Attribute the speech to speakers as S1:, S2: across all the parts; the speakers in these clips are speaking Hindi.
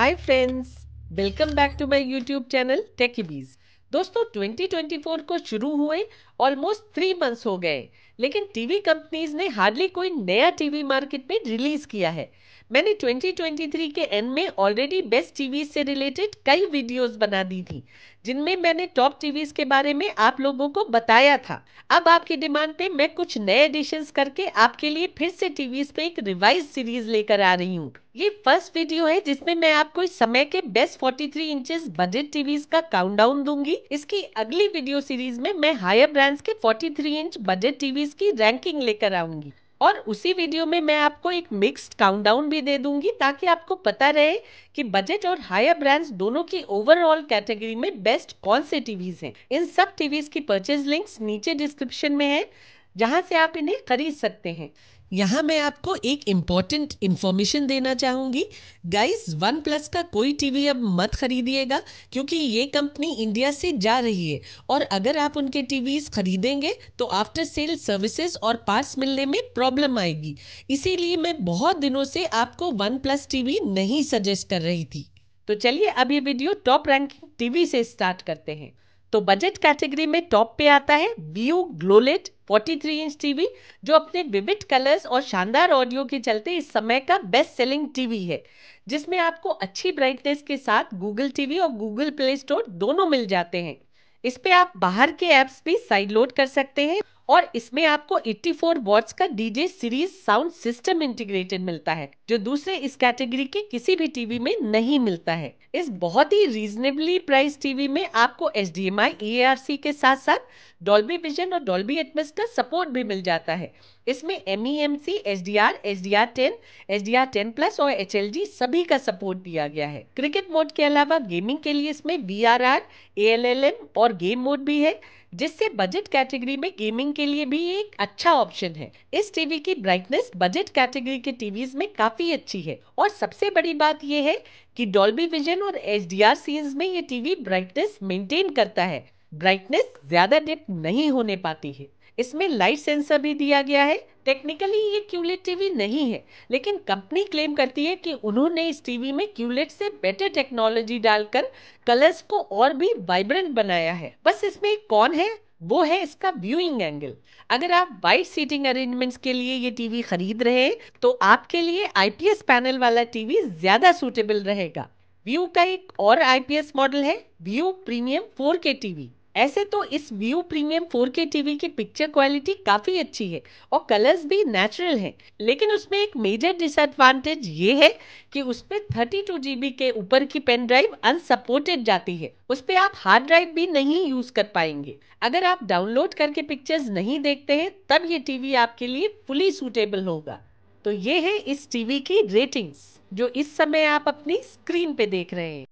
S1: Hi friends, welcome back to my YouTube channel Techybees. दोस्तों 2024 को शुरू हुए ऑलमोस्ट 3 मंथ्स हो गए, लेकिन टीवी कंपनीज ने हार्डली कोई नया टीवी मार्केट में रिलीज किया है। मैंने 2023 के एंड में ऑलरेडी बेस्ट टीवी से रिलेटेड कई वीडियोस बना दी थी, जिनमें मैंने टॉप टीवीज के बारे में आप लोगों को बताया था। अब आपकी डिमांड पे मैं कुछ नए एडिशंस करके आपके लिए फिर से टीवीज पे एक रिवाइज सीरीज लेकर आ रही हूँ। ये फर्स्ट वीडियो है जिसमें मैं आपको इस समय के बेस्ट 43 इंचेस बजट टीवीज का काउंटडाउन दूंगी। इसकी अगली वीडियो सीरीज में मैं हायर ब्रांड्स के 43 इंच बजट टीवीज की रैंकिंग लेकर आऊंगी, और उसी वीडियो में मैं आपको एक मिक्स्ड काउंटडाउन भी दे दूंगी ताकि आपको पता रहे कि बजट और हायर ब्रांड्स दोनों की ओवरऑल कैटेगरी में बेस्ट कौन से टीवीज हैं। इन सब टीवीज की परचेज लिंक्स नीचे डिस्क्रिप्शन में है, जहां से आप इन्हें खरीद सकते हैं। यहाँ मैं आपको एक इम्पॉर्टेंट इन्फॉर्मेशन देना चाहूँगी। गाइस, वन प्लस का कोई टीवी अब मत खरीदिएगा, क्योंकि ये कंपनी इंडिया से जा रही है, और अगर आप उनके टीवीज खरीदेंगे तो आफ्टर सेल सर्विसेज और पार्ट्स मिलने में प्रॉब्लम आएगी। इसीलिए मैं बहुत दिनों से आपको वन प्लस टीवी नहीं सजेस्ट कर रही थी। तो चलिए अब ये वीडियो टॉप रैंकिंग टीवी से स्टार्ट करते हैं। तो बजट कैटेगरी में टॉप पे आता है व्यू ग्लोलेट 43 इंच टीवी, जो अपने विविड कलर्स और शानदार ऑडियो के चलते इस समय का बेस्ट सेलिंग टीवी है, जिसमें आपको अच्छी ब्राइटनेस के साथ गूगल टीवी और गूगल प्ले स्टोर दोनों मिल जाते हैं। इस पे आप बाहर के ऐप्स भी साइड लोड कर सकते हैं, और इसमें आपको 84 वॉट्स का DJ series sound system integrated मिलता है, जो दूसरे इस कैटेगरी के किसी भी टीवी में नहीं मिलता है। इस बहुत ही रीजनेबली प्राइस टीवी में आपको HDMI EARC के साथ साथ डॉल्बी विजन और डॉल्बी एटमॉस का सपोर्ट भी मिल जाता है। इसमें MEMC, HDR, HDR10, HDR10 plus और HLG सभी का सपोर्ट दिया गया है। क्रिकेट मोड के अलावा गेमिंग के लिए इसमें VRR, ALLM और गेम मोड भी है, जिससे बजट कैटेगरी में गेमिंग के लिए भी एक अच्छा ऑप्शन है। इस टीवी की ब्राइटनेस बजट कैटेगरी के टीवीज में काफी अच्छी है, और सबसे बड़ी बात यह है कि डॉल्बी विजन और HDR सीरीज में ये टीवी ब्राइटनेस मेंटेन करता है। ब्राइटनेस ज्यादा डिप नहीं होने पाती है। इसमें लाइट सेंसर भी दिया गया है। टेक्निकली ये क्यूलेट टीवी नहीं है, लेकिन कंपनी क्लेम करती है कि उन्होंने इस टीवी में क्यूलेट से बेटर टेक्नोलॉजी डालकर कलर्स को और भी वाइब्रेंट बनाया है। बस इसमें एक कौन है, वो है इसका व्यूइंग एंगल। अगर आप वाइड सीटिंग अरेंजमेंट्स के लिए ये टीवी खरीद रहे हैं तो आपके लिए IPS पैनल वाला टीवी ज्यादा सूटेबल रहेगा। व्यू का एक और IPS मॉडल है व्यू प्रीमियम 4K टीवी। ऐसे तो इस व्यू प्रीमियम 4K टीवी की पिक्चर क्वालिटी काफी अच्छी है और कलर्स भी नेचुरल हैं, लेकिन उसमें एक मेजर डिसएडवांटेज ये है कि उसमें 32 GB के ऊपर की पेन ड्राइव अनसपोर्टेड जाती है। उस पे आप हार्ड ड्राइव भी नहीं यूज कर पाएंगे। अगर आप डाउनलोड करके पिक्चर्स नहीं देखते हैं तब ये टीवी आपके लिए फुली सूटेबल होगा। तो ये है इस टीवी की रेटिंग्स, जो इस समय आप अपनी स्क्रीन पे देख रहे हैं।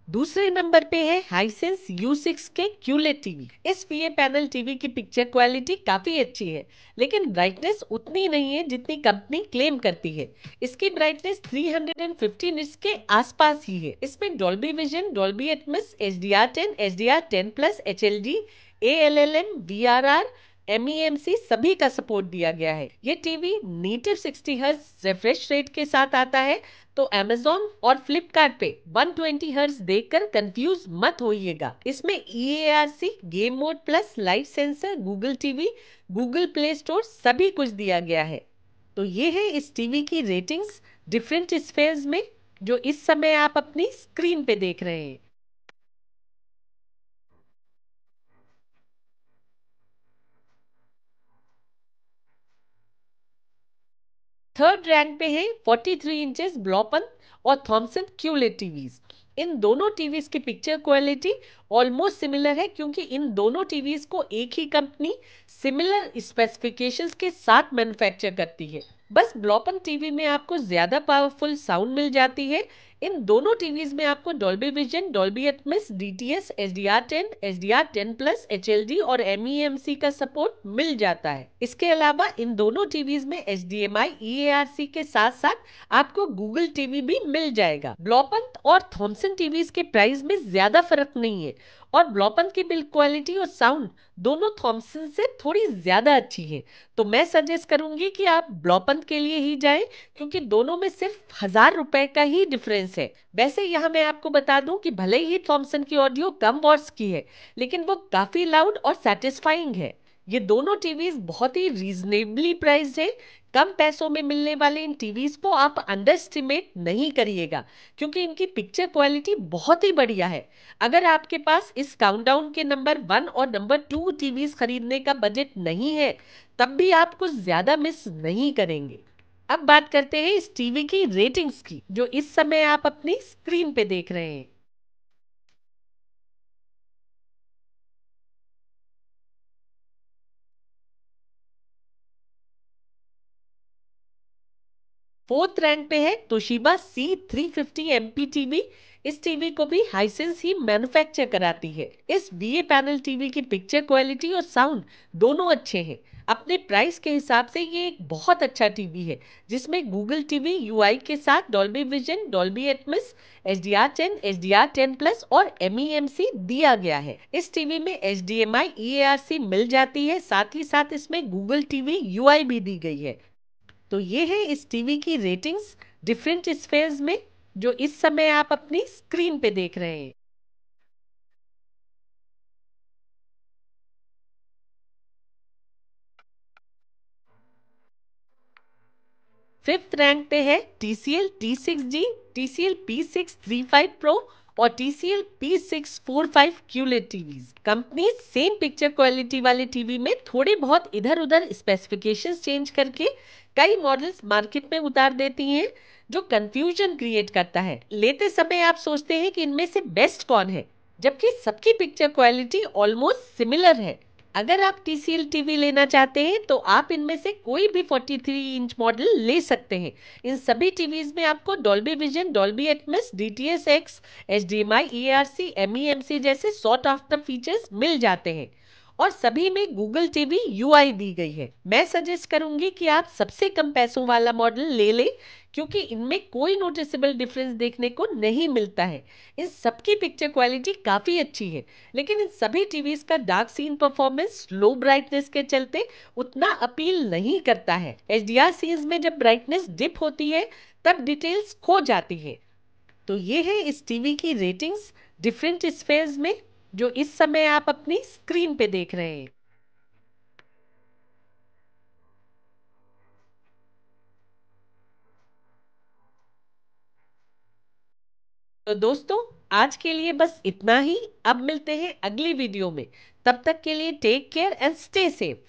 S1: दूसरे नंबर पे है हाइसेंस U6 के क्यूलेट टीवी। इस PA पैनल टीवी की पिक्चर क्वालिटी काफी अच्छी है, लेकिन ब्राइटनेस उतनी नहीं है जितनी कंपनी क्लेम करती है। इसकी ब्राइटनेस 350 निट्स के आसपास ही है। इसमें Dolby vision, Dolby Atmos, HDR10, HDR10 plus, HLG, ALLM, VRR, MEMC सभी का सपोर्ट दिया गया है। ये TV native 60 hertz refresh rate के साथ आता है, तो Amazon और Flipkart पे 120 हर्ट्ज देखकर कंफ्यूज मत होइएगा। इसमें EARC, game mode plus, light sensor, Google TV, Google play store सभी कुछ दिया गया है। तो ये है इस टीवी की रेटिंग्स डिफरेंट स्फेयर्स में, जो इस समय आप अपनी स्क्रीन पे देख रहे हैं। थर्ड रैंक पे है 43 इंचेस ब्लॉपन और थॉमसन क्यूलेट टीवीज। इन दोनों टीवीज की पिक्चर क्वालिटी ऑलमोस्ट सिमिलर है, क्योंकि इन दोनों टीवीज को एक ही कंपनी सिमिलर स्पेसिफिकेशंस के साथ मैन्युफैक्चर करती है। बस ब्लॉपन टीवी में आपको ज्यादा पावरफुल साउंड मिल जाती है। इन दोनों टीवीज में आपको Dolby vision, Dolby Atmos, DTS, HDR10, HDR10 plus, HLG और MEMC का सपोर्ट मिल जाता है। इसके अलावा इन दोनों टीवीज में HDMI EARC के साथ साथ आपको गूगल टीवी भी मिल जाएगा। ब्लॉपन और थॉमसन टीवीज के प्राइस में ज्यादा फर्क नहीं है, और ब्लॉपन की बिल्ड क्वालिटी और साउंड दोनों थॉमसन से थोड़ी ज्यादा अच्छी है। तो मैं सजेस्ट करूंगी कि आप ब्लॉपन के लिए ही जाएं, क्योंकि दोनों में सिर्फ 1000 रुपए का ही डिफरेंस है। वैसे यहाँ मैं आपको बता दूं कि भले ही थॉमसन की ऑडियो कम वॉट्स की है, लेकिन वो काफी लाउड और सेटिस्फाइंग है। ये दोनों टीवीज बहुत ही रीजनेबली प्राइस्ड है। कम पैसों में मिलने वाले इन टीवीज को आप अंडर एस्टिमेट नहीं करिएगा, क्योंकि इनकी पिक्चर क्वालिटी बहुत ही बढ़िया है। अगर आपके पास इस काउंटडाउन के नंबर 1 और नंबर 2 टीवीज खरीदने का बजट नहीं है, तब भी आप कुछ ज्यादा मिस नहीं करेंगे। अब बात करते हैं इस टीवी की रेटिंग्स की, जो इस समय आप अपनी स्क्रीन पे देख रहे हैं। फोर्थ रैंक पे है तोशिबा C350 MP टीवी। इस टीवी को भी हाइसेंस ही मैन्युफैक्चर कराती है। इस बीए पैनल टीवी की पिक्चर क्वालिटी और साउंड दोनों अच्छे हैं। अपने प्राइस के हिसाब से ये एक बहुत अच्छा टीवी है, जिसमें गूगल टीवी यूआई के साथ Dolby vision, Dolby Atmos, HDR10, HDR10 plus और MEMC दिया गया है। इस टीवी में HDMI EARC मिल जाती है, साथ ही साथ इसमें गूगल टीवी यूआई भी दी गई है। तो ये है इस टीवी की रेटिंग्स डिफरेंट स्फेयर्स में, जो इस समय आप अपनी स्क्रीन पे देख रहे हैं। फिफ्थ रैंक पे है TCL T6G, TCL P635 Pro और TCL P645 QLED TVs. Company same picture quality वाले टीवी में थोड़े बहुत इधर उधर स्पेसिफिकेशंस चेंज करके कई मॉडल्स मार्केट में उतार देती हैं, जो कंफ्यूजन क्रिएट करता है। लेते समय आप सोचते हैं कि इनमें से बेस्ट कौन है, जबकि सबकी पिक्चर क्वालिटी ऑलमोस्ट सिमिलर है। अगर आप TCL टीवी लेना चाहते हैं तो आप इनमें से कोई भी 43 इंच मॉडल ले सकते हैं। इन सभी टीवीज में आपको Dolby vision, Dolby Atmos, DTS:X, HDMI, EARC, MEMC जैसे सॉट आफ्टर फीचर्स मिल जाते हैं, और सभी में गूगल टीवी यूआई दी गई है। मैं सजेस्ट करूंगी कि आप सबसे कम पैसों वाला मॉडल ले लें, क्योंकि इनमें कोई नोटिसेबल डिफरेंस देखने को नहीं मिलता है। इन सबकी पिक्चर क्वालिटी काफ़ी अच्छी है, लेकिन इन सभी टीवीज का dark scene performance low brightness के चलते उतना अपील नहीं करता है। HDR सीन्स में जब ब्राइटनेस डिप होती है, तब डिटेल्स खो जाती है। तो ये है इस टीवी की रेटिंग्स डिफरेंट स्फेयर्स में, जो इस समय आप अपनी स्क्रीन पे देख रहे हैं। तो दोस्तों, आज के लिए बस इतना ही। अब मिलते हैं अगली वीडियो में। तब तक के लिए take care and stay safe.